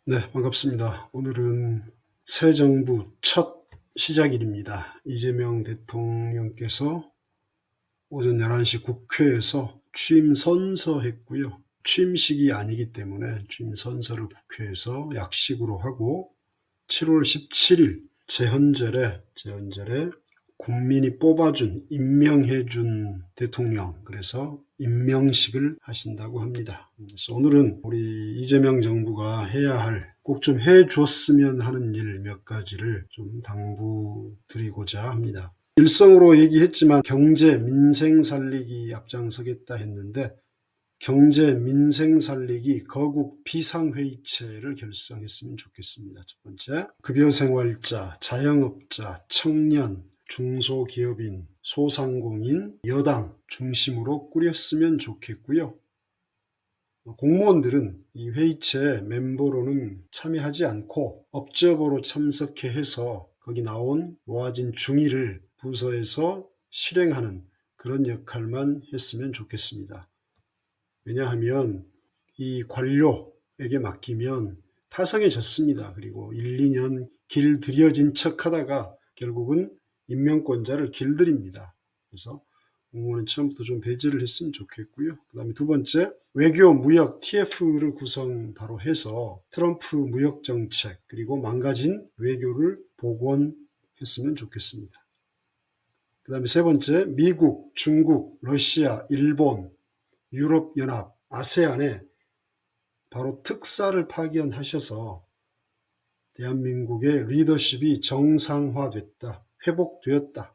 네, 반갑습니다. 오늘은 새 정부 첫 시작일입니다. 이재명 대통령께서 오전 11시 국회에서 취임 선서했고요. 취임식이 아니기 때문에 취임 선서를 국회에서 약식으로 하고 7월 17일 제헌절에 국민이 뽑아준, 임명해준 대통령, 그래서 임명식을 하신다고 합니다. 그래서 오늘은 우리 이재명 정부가 해야 할, 꼭 좀 해줬으면 하는 일 몇 가지를 좀 당부드리고자 합니다. 일성으로 얘기했지만 경제, 민생 살리기 앞장서겠다 했는데 경제, 민생 살리기 거국 비상회의체를 결성했으면 좋겠습니다. 첫 번째, 급여생활자, 자영업자, 청년, 중소기업인, 소상공인, 여당 중심으로 꾸렸으면 좋겠고요. 공무원들은 이 회의체 멤버로는 참여하지 않고 업적으로 참석해 해서 거기 나온 모아진 중의를 부서에서 실행하는 그런 역할만 했으면 좋겠습니다. 왜냐하면 이 관료에게 맡기면 타성해졌습니다. 그리고 1, 2년 길들여진 척 하다가 결국은 임명권자를 길들입니다. 그래서 공무원은 처음부터 좀 배제를 했으면 좋겠고요. 그 다음에 두 번째, 외교, 무역, TF를 구성 바로 해서 트럼프 무역 정책 그리고 망가진 외교를 복원했으면 좋겠습니다. 그 다음에 세 번째, 미국, 중국, 러시아, 일본, 유럽연합, 아세안에 바로 특사를 파견하셔서 대한민국의 리더십이 정상화됐다, 회복되었다,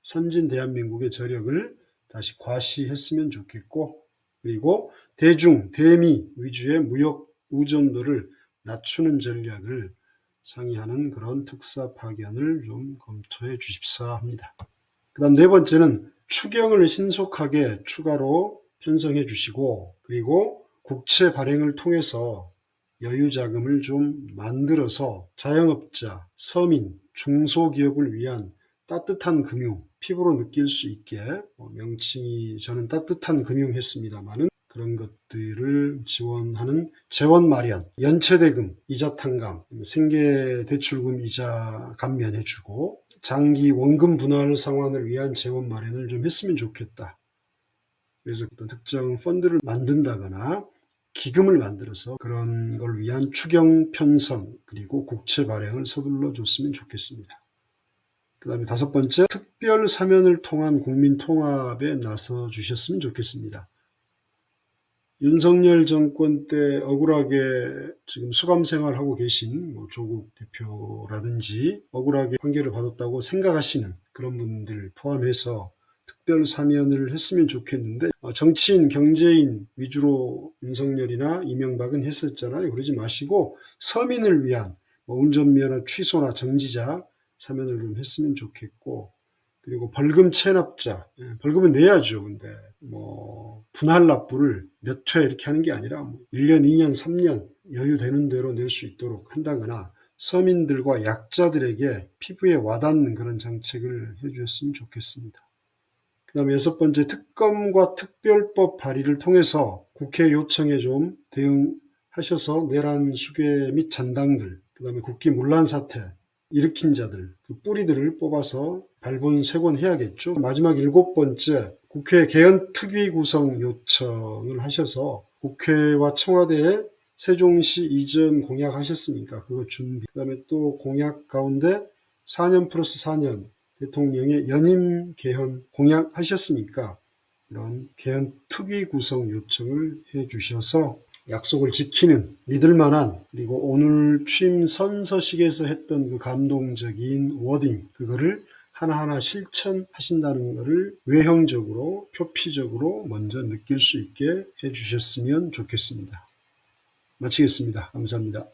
선진 대한민국의 저력을 다시 과시했으면 좋겠고, 그리고 대중, 대미 위주의 무역 의존도를 낮추는 전략을 상의하는 그런 특사 파견을 좀 검토해 주십사 합니다. 그 다음 네 번째는 추경을 신속하게 추가로 편성해 주시고, 그리고 국채 발행을 통해서 여유 자금을 좀 만들어서 자영업자, 서민, 중소기업을 위한 따뜻한 금융, 피부로 느낄 수 있게, 명칭이 저는 따뜻한 금융 했습니다마는 그런 것들을 지원하는 재원 마련, 연체대금, 이자 탕감, 생계대출금 이자 감면해주고, 장기 원금 분할 상환을 위한 재원 마련을 좀 했으면 좋겠다. 그래서 어떤 특정 펀드를 만든다거나 기금을 만들어서 그런 걸 위한 추경 편성 그리고 국채 발행을 서둘러 줬으면 좋겠습니다. 그 다음에 다섯 번째, 특별 사면을 통한 국민 통합에 나서 주셨으면 좋겠습니다. 윤석열 정권 때 억울하게 지금 수감 생활하고 계신 조국 대표라든지 억울하게 판결을 받았다고 생각하시는 그런 분들 포함해서 특별 사면을 했으면 좋겠는데, 정치인, 경제인 위주로 윤석열이나 이명박은 했었잖아요. 그러지 마시고 서민을 위한 운전면허 취소나 정지자 사면을 좀 했으면 좋겠고, 그리고 벌금 체납자, 벌금은 내야죠. 근데 분할 납부를 몇 회 이렇게 하는 게 아니라 1년, 2년, 3년 여유 되는 대로 낼 수 있도록 한다거나 서민들과 약자들에게 피부에 와닿는 그런 정책을 해주셨으면 좋겠습니다. 그 다음에 여섯 번째, 특검과 특별법 발의를 통해서 국회 요청에 좀 대응하셔서 내란 수괴 및 잔당들, 그 다음에 국기 문란 사태 일으킨 자들, 그 뿌리들을 뽑아서 발본색원해야겠죠. 마지막 일곱 번째, 국회 개헌 특위 구성 요청을 하셔서 국회와 청와대에 세종시 이전 공약하셨으니까 그거 준비. 그 다음에 또 공약 가운데 4년 플러스 4년 대통령의 연임 개헌 공약하셨으니까 이런 개헌 특위 구성 요청을 해 주셔서 약속을 지키는 믿을 만한, 그리고 오늘 취임 선서식에서 했던 그 감동적인 워딩, 그거를 하나하나 실천하신다는 것을 외형적으로, 표피적으로 먼저 느낄 수 있게 해 주셨으면 좋겠습니다. 마치겠습니다. 감사합니다.